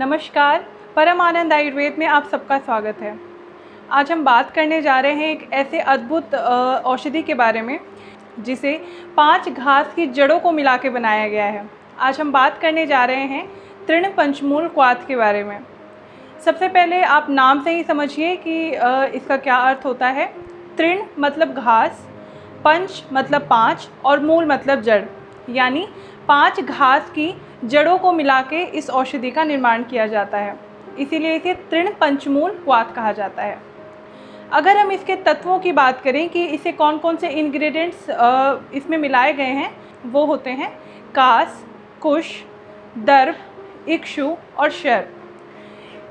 नमस्कार, परम आनंद आयुर्वेद में आप सबका स्वागत है। आज हम बात करने जा रहे हैं एक ऐसे अद्भुत औषधि के बारे में जिसे 5 घास की जड़ों को मिला के बनाया गया है। आज हम बात करने जा रहे हैं तृण पंचमूल क्वाथ के बारे में। सबसे पहले आप नाम से ही समझिए कि इसका क्या अर्थ होता है। तृण मतलब घास, पंच मतलब 5 और मूल मतलब जड़, यानी 5 घास की जड़ों को मिला के इस औषधि का निर्माण किया जाता है, इसीलिए इसे तृण पंचमूल क्वाथ कहा जाता है। अगर हम इसके तत्वों की बात करें कि इसे कौन कौन से इंग्रेडिएंट्स इसमें मिलाए गए हैं, वो होते हैं कास, कुश, दर्भ, इक्षु और शर।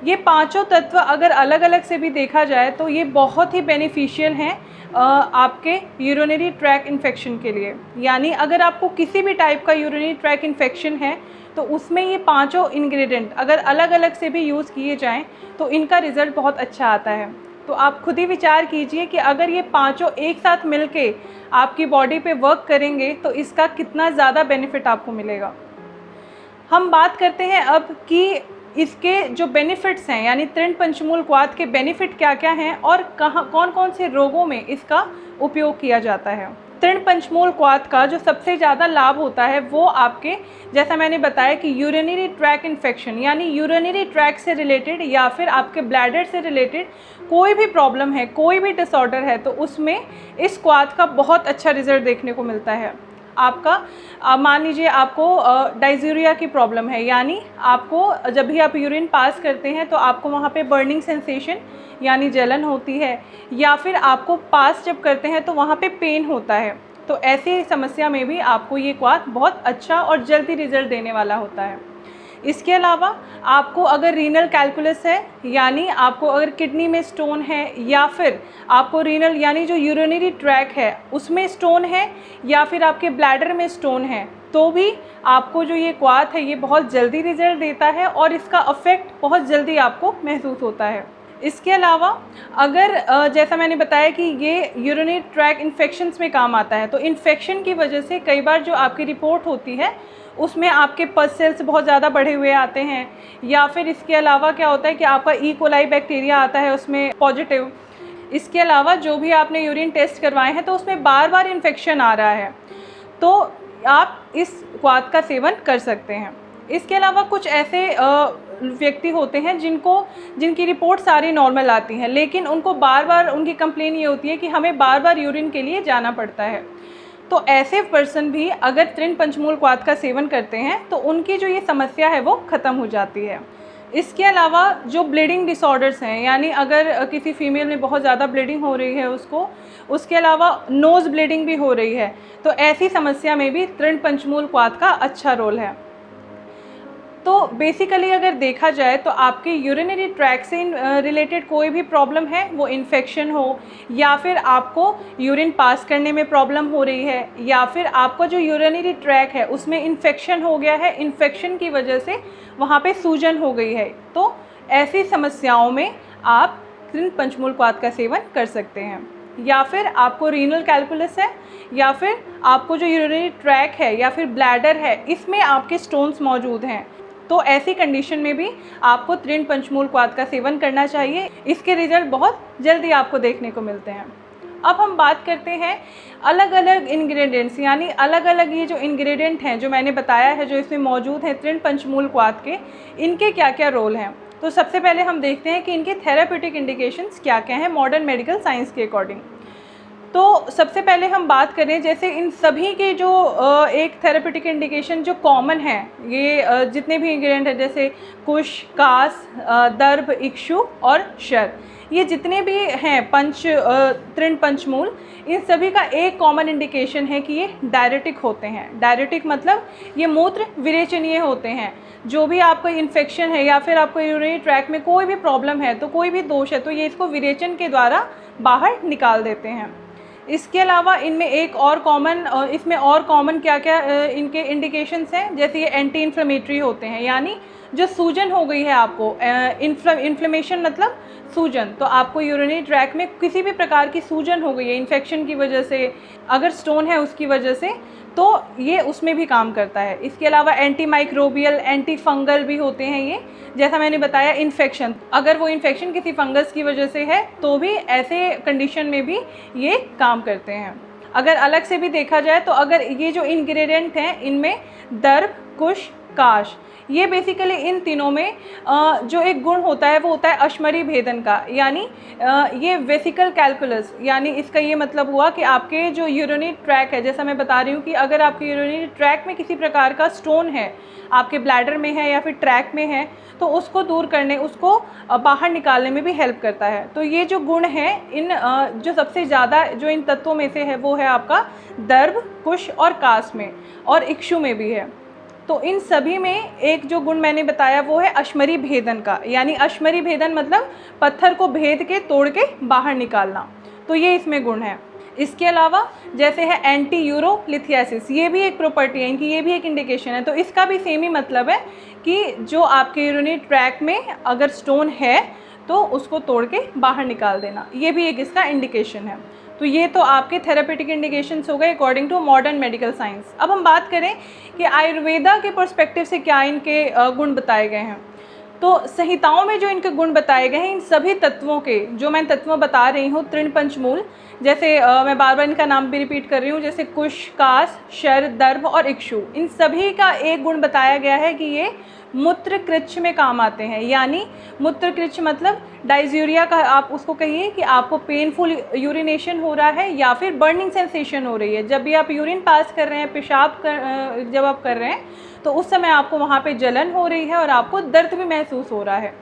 ये पांचों तत्व अगर अलग अलग से भी देखा जाए तो ये बहुत ही बेनिफिशियल हैं आपके यूरिनरी ट्रैक इन्फेक्शन के लिए। यानी अगर आपको किसी भी टाइप का यूरिनरी ट्रैक इन्फेक्शन है तो उसमें ये पांचों इंग्रेडिएंट अगर अलग अलग से भी यूज़ किए जाएं तो इनका रिज़ल्ट बहुत अच्छा आता है। तो आप खुद ही विचार कीजिए कि अगर ये पांचों एक साथ मिलके आपकी बॉडी पे वर्क करेंगे तो इसका कितना ज़्यादा बेनिफिट आपको मिलेगा। हम बात करते हैं अब कि इसके जो बेनिफिट्स हैं, यानी तृण पंचमूल क्वाथ के बेनिफिट क्या क्या हैं और कौन कौन से रोगों में इसका उपयोग किया जाता है। तृण पंचमूल क्वाथ का जो सबसे ज़्यादा लाभ होता है वो आपके, जैसा मैंने बताया कि यूरिनरी ट्रैक इन्फेक्शन, यानी यूरिनरी ट्रैक से रिलेटेड या फिर आपके ब्लैडर से रिलेटेड कोई भी प्रॉब्लम है, कोई भी डिसऑर्डर है, तो उसमें इस क्वाथ का बहुत अच्छा रिजल्ट देखने को मिलता है। आपका मान लीजिए आपको डायज़ूरिया की प्रॉब्लम है, यानी आपको जब भी आप यूरिन पास करते हैं तो आपको वहाँ पे बर्निंग सेंसेशन यानी जलन होती है, या फिर आपको पास जब करते हैं तो वहाँ पे पेन होता है। तो ऐसी समस्या में भी आपको ये क्वाथ बहुत अच्छा और जल्दी रिजल्ट देने वाला होता है। इसके अलावा आपको अगर रीनल कैलकुलस है, यानी आपको अगर किडनी में स्टोन है, या फिर आपको रीनल यानी जो यूरिनरी ट्रैक है उसमें स्टोन है, या फिर आपके ब्लैडर में स्टोन है, तो भी आपको जो ये क्वाथ है ये बहुत जल्दी रिजल्ट देता है और इसका इफ़ेक्ट बहुत जल्दी आपको महसूस होता है। इसके अलावा अगर जैसा मैंने बताया कि ये यूरिनरी ट्रैक इन्फेक्शंस में काम आता है, तो इन्फेक्शन की वजह से कई बार जो आपकी रिपोर्ट होती है उसमें आपके पस सेल्स बहुत ज़्यादा बढ़े हुए आते हैं, या फिर इसके अलावा क्या होता है कि आपका ई कोलाई बैक्टीरिया आता है उसमें पॉजिटिव। इसके अलावा जो भी आपने यूरिन टेस्ट करवाए हैं तो उसमें बार बार इन्फेक्शन आ रहा है, तो आप इस क्वाथ का सेवन कर सकते हैं। इसके अलावा कुछ ऐसे व्यक्ति होते हैं जिनकी रिपोर्ट सारी नॉर्मल आती हैं, लेकिन उनको बार बार उनकी कंप्लेन ये होती है कि हमें बार बार यूरिन के लिए जाना पड़ता है। तो ऐसे पर्सन भी अगर तृण पंचमूल क्वाथ का सेवन करते हैं तो उनकी जो ये समस्या है वो ख़त्म हो जाती है। इसके अलावा जो ब्लीडिंग डिसऑर्डर्स हैं, यानी अगर किसी फीमेल में बहुत ज़्यादा ब्लीडिंग हो रही है उसके अलावा नोज़ ब्लीडिंग भी हो रही है, तो ऐसी समस्या में भी तृण पंचमूल क्वाथ का अच्छा रोल है। तो बेसिकली अगर देखा जाए तो आपके यूरिनरी ट्रैक से रिलेटेड कोई भी प्रॉब्लम है, वो इन्फेक्शन हो, या फिर आपको यूरिन पास करने में प्रॉब्लम हो रही है, या फिर आपका जो यूरिनरी ट्रैक है उसमें इन्फेक्शन हो गया है, इन्फेक्शन की वजह से वहाँ पे सूजन हो गई है, तो ऐसी समस्याओं में आप तृण पंचमूल क्वाथ का सेवन कर सकते हैं। या फिर आपको रीनल कैलकुलस है, या फिर आपको जो यूरिनरी ट्रैक है या फिर ब्लैडर है इसमें आपके स्टोन्स मौजूद हैं, तो ऐसी कंडीशन में भी आपको तृण पंचमूल क्वाथ का सेवन करना चाहिए। इसके रिजल्ट बहुत जल्दी आपको देखने को मिलते हैं। अब हम बात करते हैं अलग अलग इंग्रेडिएंट्स, यानी अलग अलग ये जो इंग्रेडिएंट हैं जो मैंने बताया है जो इसमें मौजूद हैं तृण पंचमूल क्वाथ के, इनके क्या क्या रोल हैं। तो सबसे पहले हम देखते हैं कि इनके थेराप्यूटिक इंडिकेशंस क्या क्या हैं मॉडर्न मेडिकल साइंस के अकॉर्डिंग। तो सबसे पहले हम बात करें, जैसे इन सभी के जो एक थेरेप्यूटिक इंडिकेशन जो कॉमन है, ये जितने भी इंग्रेडिएंट हैं जैसे कुश, कास, दर्भ, इक्षु और शर, ये जितने भी हैं तृण पंचमूल, इन सभी का एक कॉमन इंडिकेशन है कि ये डायरेटिक होते हैं। डायरेटिक मतलब ये मूत्र विरेचनीय होते हैं। जो भी आपको इन्फेक्शन है या फिर आपको यूरिनरी ट्रैक में कोई भी प्रॉब्लम है, तो कोई भी दोष है, तो ये इसको विरेचन के द्वारा बाहर निकाल देते हैं। इसके अलावा इनमें एक और कॉमन क्या क्या इनके इंडिकेशंस हैं, जैसे ये एंटी इन्फ्लेमेटरी होते हैं, यानी जो सूजन हो गई है आपको, इन्फ्लेमेशन मतलब सूजन, तो आपको यूरिनरी ट्रैक में किसी भी प्रकार की सूजन हो गई है इन्फेक्शन की वजह से, अगर स्टोन है उसकी वजह से, तो ये उसमें भी काम करता है। इसके अलावा एंटी माइक्रोबियल, एंटी फंगल भी होते हैं ये, जैसा मैंने बताया इन्फेक्शन, अगर वो इन्फेक्शन किसी फंगस की वजह से है तो भी ऐसे कंडीशन में भी ये काम करते हैं। अगर अलग से भी देखा जाए तो अगर ये जो इंग्रेडिएंट हैं इनमें दर्भ, कुश, काश, ये बेसिकली इन तीनों में जो एक गुण होता है वो होता है अश्मरी भेदन का, यानी ये वेसिकल कैलकुलस, यानी इसका ये मतलब हुआ कि आपके जो यूरिनरी ट्रैक है, जैसा मैं बता रही हूँ कि अगर आपके यूरिनरी ट्रैक में किसी प्रकार का स्टोन है, आपके ब्लैडर में है या फिर ट्रैक में है, तो उसको दूर करने, उसको बाहर निकालने में भी हेल्प करता है। तो ये जो गुण है इन जो सबसे ज़्यादा जो इन तत्वों में से है वो है आपका दर्भ, कुश और काश में, और इक्षु में भी है। तो इन सभी में एक जो गुण मैंने बताया वो है अश्मरी भेदन का, यानी अश्मरी भेदन मतलब पत्थर को भेद के तोड़ के बाहर निकालना, तो ये इसमें गुण है। इसके अलावा जैसे है एंटी यूरोलिथियासिस, ये भी एक प्रॉपर्टी है इनकी, ये भी एक इंडिकेशन है। तो इसका भी सेम ही मतलब है कि जो आपके यूरिनरी ट्रैक में अगर स्टोन है तो उसको तोड़ के बाहर निकाल देना, ये भी एक इसका इंडिकेशन है। तो ये तो आपके थेरेपेटिक इंडिकेशंस हो गए according to modern medical science. अब हम बात करें कि आयुर्वेदा के पर्सपेक्टिव से क्या इनके गुण बताए गए हैं। तो संहिताओं में जो इनके गुण बताए गए हैं, इन सभी तत्वों के जो मैं तत्व बता रही हूँ, तृण पंचमूल, जैसे मैं बार बार इनका नाम भी रिपीट कर रही हूँ, जैसे कुश, काश, शर, दर्भ और इक्षु, इन सभी का एक गुण बताया गया है कि ये मूत्र कृच्छ में काम आते हैं। यानी मूत्र कृच्छ मतलब डाइज़ूरिया का आप उसको कहिए कि आपको पेनफुल यूरिनेशन हो रहा है या फिर बर्निंग सेंसेशन हो रही है, जब भी आप यूरिन पास कर रहे हैं, पेशाब जब आप कर रहे हैं तो उस समय आपको वहाँ पे जलन हो रही है और आपको दर्द भी महसूस हो रहा है।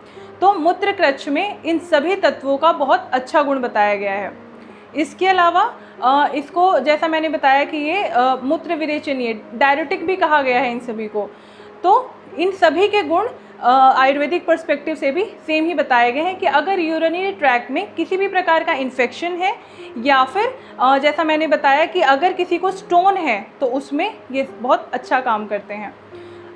तो मूत्र कृच्छ में इन सभी तत्वों का बहुत अच्छा गुण बताया गया है। इसके अलावा इसको जैसा मैंने बताया कि ये मूत्र विरेचनीय, डायरेटिक भी कहा गया है इन सभी को। तो इन सभी के गुण आयुर्वेदिक पर्सपेक्टिव से भी सेम ही बताए गए हैं कि अगर यूरिनरी ट्रैक में किसी भी प्रकार का इन्फेक्शन है या फिर जैसा मैंने बताया कि अगर किसी को स्टोन है तो उसमें ये बहुत अच्छा काम करते हैं।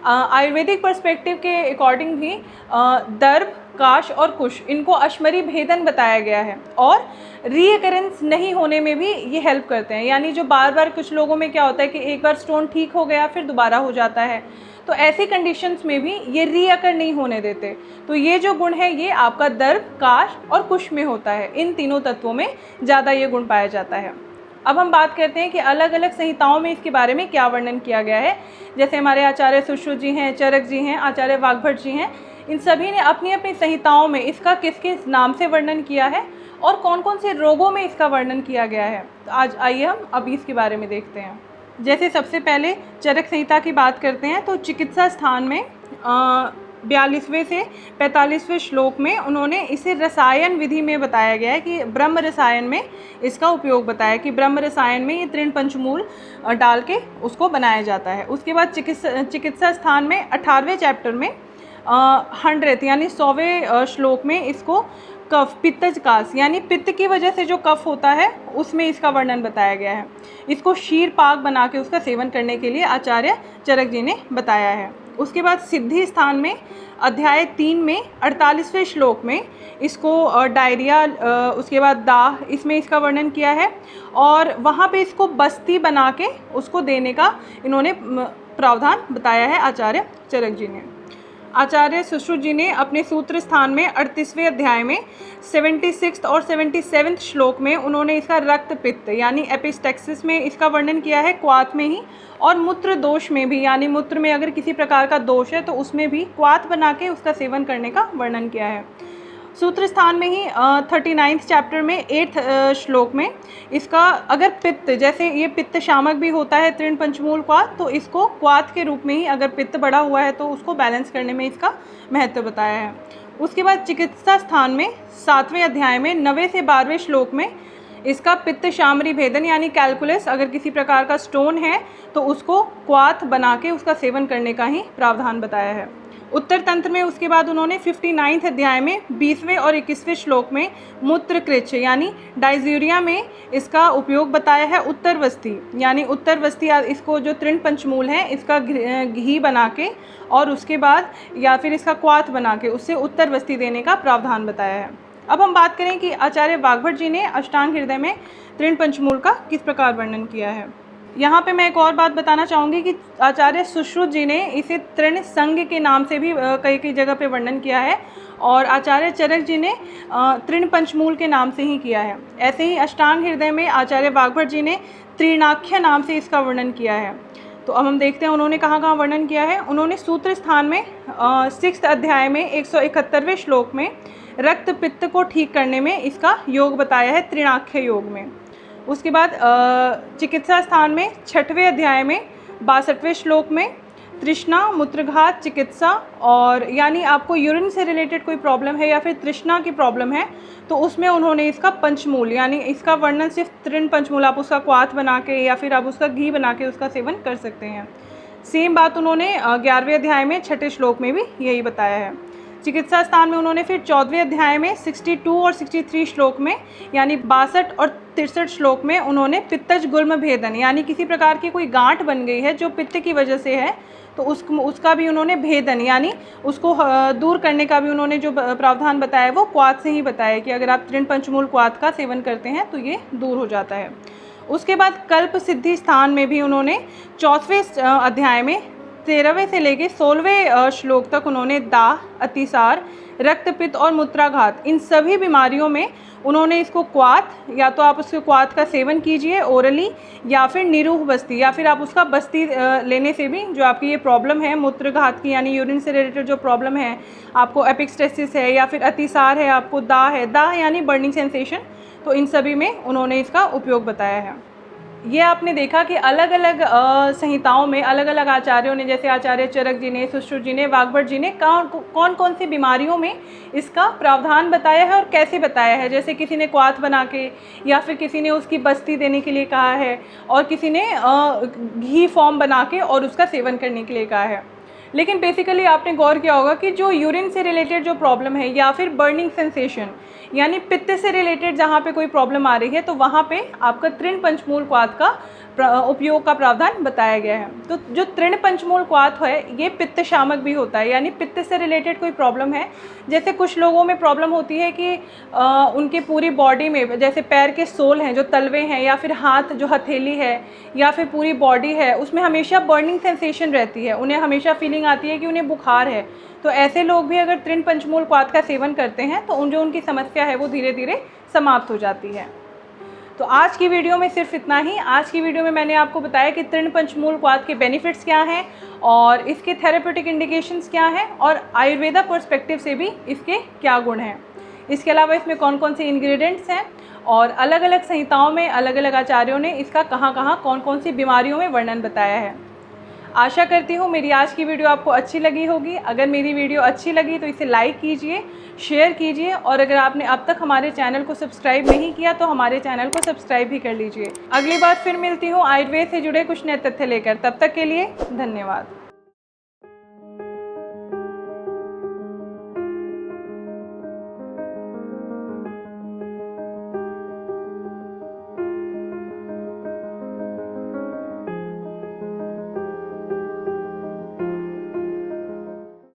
आयुर्वेदिक पर्सपेक्टिव के अकॉर्डिंग भी दर्भ, काश और कुश, इनको अश्मरी भेदन बताया गया है और रीअकरेंस नहीं होने में भी ये हेल्प करते हैं। यानी जो बार बार कुछ लोगों में क्या होता है कि एक बार स्टोन ठीक हो गया फिर दोबारा हो जाता है, तो ऐसी कंडीशंस में भी ये रीअकर नहीं होने देते। तो ये जो गुण है ये आपका दर्भ, काश और कुश में होता है, इन तीनों तत्वों में ज़्यादा ये गुण पाया जाता है। अब हम बात करते हैं कि अलग अलग संहिताओं में इसके बारे में क्या वर्णन किया गया है। जैसे हमारे आचार्य सुश्रुत जी हैं, चरक जी हैं, आचार्य वाग्भट जी हैं, इन सभी ने अपनी अपनी संहिताओं में इसका किस किस नाम से वर्णन किया है और कौन कौन से रोगों में इसका वर्णन किया गया है। तो आज आइए हम अभी इसके बारे में देखते हैं। जैसे सबसे पहले चरक संहिता की बात करते हैं तो चिकित्सा स्थान में 42वें से 45वें श्लोक में उन्होंने इसे रसायन विधि में बताया गया है कि ब्रह्म रसायन में इसका उपयोग बताया कि ब्रह्म रसायन में ये तृण पंचमूल डाल के उसको बनाया जाता है। उसके बाद चिकित्सा स्थान में 18वें चैप्टर में 100 यानी 100वें श्लोक में इसको कफ, पित्तज कास, यानी पित्त की वजह से जो कफ होता है उसमें इसका वर्णन बताया गया है। इसको शीर पाक बना के उसका सेवन करने के लिए आचार्य चरक जी ने बताया है। उसके बाद सिद्धि स्थान में अध्याय 3 में 48वें श्लोक में इसको डायरिया, उसके बाद दाह, इसमें इसका वर्णन किया है और वहाँ पे इसको बस्ती बना के उसको देने का इन्होंने प्रावधान बताया है आचार्य चरक जी ने। आचार्य सुश्रुत जी ने अपने सूत्र स्थान में 38वें अध्याय में 76 और 77 श्लोक में उन्होंने इसका रक्त पित्त यानी एपिस्टेक्सिस में इसका वर्णन किया है, क्वाथ में ही, और मूत्र दोष में भी, यानी मूत्र में अगर किसी प्रकार का दोष है तो उसमें भी क्वाथ बना के उसका सेवन करने का वर्णन किया है। सूत्र स्थान में ही 39th चैप्टर में 8th श्लोक में इसका अगर पित्त, जैसे ये पित्त शामक भी होता है तृण पंचमूल क्वाथ, तो इसको क्वाथ के रूप में ही अगर पित्त बढ़ा हुआ है तो उसको बैलेंस करने में इसका महत्व बताया है। उसके बाद चिकित्सा स्थान में 7वें अध्याय में 9वें से 12वें श्लोक में इसका पित्त शामरी भेदन यानी कैलकुलस, अगर किसी प्रकार का स्टोन है तो उसको क्वाथ बना के उसका सेवन करने का ही प्रावधान बताया है। उत्तर तंत्र में उसके बाद उन्होंने 59 अध्याय में 20वें और 21वें श्लोक में मूत्रकृच्छ यानी डायज़ूरिया में इसका उपयोग बताया है। उत्तरवस्ती यानी उत्तरवस्ती, इसको जो तृण पंचमूल है इसका घी बना के और उसके बाद या फिर इसका क्वाथ बना के उससे उत्तरवस्ती देने का प्रावधान बताया है। अब हम बात करें कि आचार्य वाग्भट जी ने अष्टांग हृदय में तृण पंचमूल का किस प्रकार वर्णन किया है। यहाँ पे मैं एक और बात बताना चाहूँगी कि आचार्य सुश्रुत जी ने इसे तृण संघ के नाम से भी कई कई जगह पे वर्णन किया है और आचार्य चरक जी ने तृण पंचमूल के नाम से ही किया है। ऐसे ही अष्टांग हृदय में आचार्य वाग्भट जी ने त्रिणाख्य नाम से इसका वर्णन किया है। तो अब हम देखते हैं उन्होंने कहाँ कहाँ वर्णन किया है। उन्होंने सूत्र स्थान में 6 अध्याय में 171वें श्लोक में रक्त पित्त को ठीक करने में इसका योग बताया है, त्रिणाख्य योग में। उसके बाद चिकित्सा स्थान में 6वें अध्याय में 62वें श्लोक में तृष्णा मूत्रघात चिकित्सा, और यानी आपको यूरिन से रिलेटेड कोई प्रॉब्लम है या फिर तृष्णा की प्रॉब्लम है तो उसमें उन्होंने इसका पंचमूल यानी इसका वर्णन सिर्फ तृण पंचमूल, आप उसका क्वाथ बना के या फिर आप उसका घी बना के उसका सेवन कर सकते हैं। सेम बात उन्होंने 11वें अध्याय में 6ठे श्लोक में भी यही बताया है। चिकित्सा स्थान में उन्होंने फिर 14वें अध्याय में 62 और 63 श्लोक में यानी 62 और 63 श्लोक में उन्होंने पित्तज गुल्म भेदन यानी किसी प्रकार की कोई गांठ बन गई है जो पित्त की वजह से है तो उसका भी उन्होंने भेदन यानी उसको दूर करने का भी उन्होंने जो प्रावधान बताया है वो क्वाथ से ही बताया कि अगर आप तृण पंचमूल क्वाथ का सेवन करते हैं तो ये दूर हो जाता है। उसके बाद कल्प सिद्धि स्थान में भी उन्होंने 4वें अध्याय में 13वें से लेके 16वें श्लोक तक उन्होंने दाह, अतिसार, रक्तपित्त और मूत्राघात इन सभी बीमारियों में उन्होंने इसको क्वाथ या तो आप उसके क्वाथ का सेवन कीजिए ओरली या फिर निरूह बस्ती या फिर आप उसका बस्ती लेने से भी जो आपकी ये प्रॉब्लम है मूत्रघात की यानी यूरिन से रिलेटेड जो प्रॉब्लम है, आपको एपिक्स्टेसिस है या फिर अतिसार है, आपको दाह है, दाह यानी बर्निंग सेंसेशन, तो इन सभी में उन्होंने इसका उपयोग बताया है। ये आपने देखा कि अलग अलग संहिताओं में अलग अलग आचार्यों ने, जैसे आचार्य चरक जी ने, सुश्रुत जी ने, वाग्भट जी ने कौन कौन सी बीमारियों में इसका प्रावधान बताया है और कैसे बताया है। जैसे किसी ने क्वाथ बना के या फिर किसी ने उसकी बस्ती देने के लिए कहा है और किसी ने घी फॉर्म बना के और उसका सेवन करने के लिए कहा है। लेकिन बेसिकली आपने गौर किया होगा कि जो यूरिन से रिलेटेड जो प्रॉब्लम है या फिर बर्निंग सेंसेशन यानी पित्त से रिलेटेड जहाँ पे कोई प्रॉब्लम आ रही है तो वहाँ पे आपका तृण पंचमूल क्वाथ का उपयोग का प्रावधान बताया गया है। तो जो तृण पंचमूल क्वाथ है ये पित्त शामक भी होता है यानी पित्त से रिलेटेड कोई प्रॉब्लम है। जैसे कुछ लोगों में प्रॉब्लम होती है कि उनके पूरी बॉडी में, जैसे पैर के सोल हैं जो तलवे हैं या फिर हाथ जो हथेली है या फिर पूरी बॉडी है उसमें हमेशा बर्निंग सेंसेशन रहती है, उन्हें हमेशा फीलिंग आती है कि उन्हें बुखार है। तो ऐसे लोग भी अगर तृण पंचमूल क्वाथ का सेवन करते हैं तो जो उनकी समस्या है वो धीरे धीरे समाप्त हो जाती है। तो आज की वीडियो में सिर्फ इतना ही। आज की वीडियो में मैंने आपको बताया कि तृण पंचमूल क्वाथ के बेनिफिट्स क्या हैं और इसके थेरेप्यूटिक इंडिकेशंस क्या हैं और आयुर्वेदा पर्सपेक्टिव से भी इसके क्या गुण हैं। इसके अलावा इसमें कौन कौन से इंग्रेडिएंट्स हैं और अलग अलग संहिताओं में अलग अलग आचार्यों ने इसका कहाँ कहाँ कौन कौन सी बीमारियों में वर्णन बताया है। आशा करती हूँ मेरी आज की वीडियो आपको अच्छी लगी होगी। अगर मेरी वीडियो अच्छी लगी तो इसे लाइक कीजिए, शेयर कीजिए और अगर आपने अब तक हमारे चैनल को सब्सक्राइब नहीं किया तो हमारे चैनल को सब्सक्राइब भी कर लीजिए। अगली बार फिर मिलती हूँ आयुर्वेद से जुड़े कुछ नए तथ्य लेकर। तब तक के लिए धन्यवाद।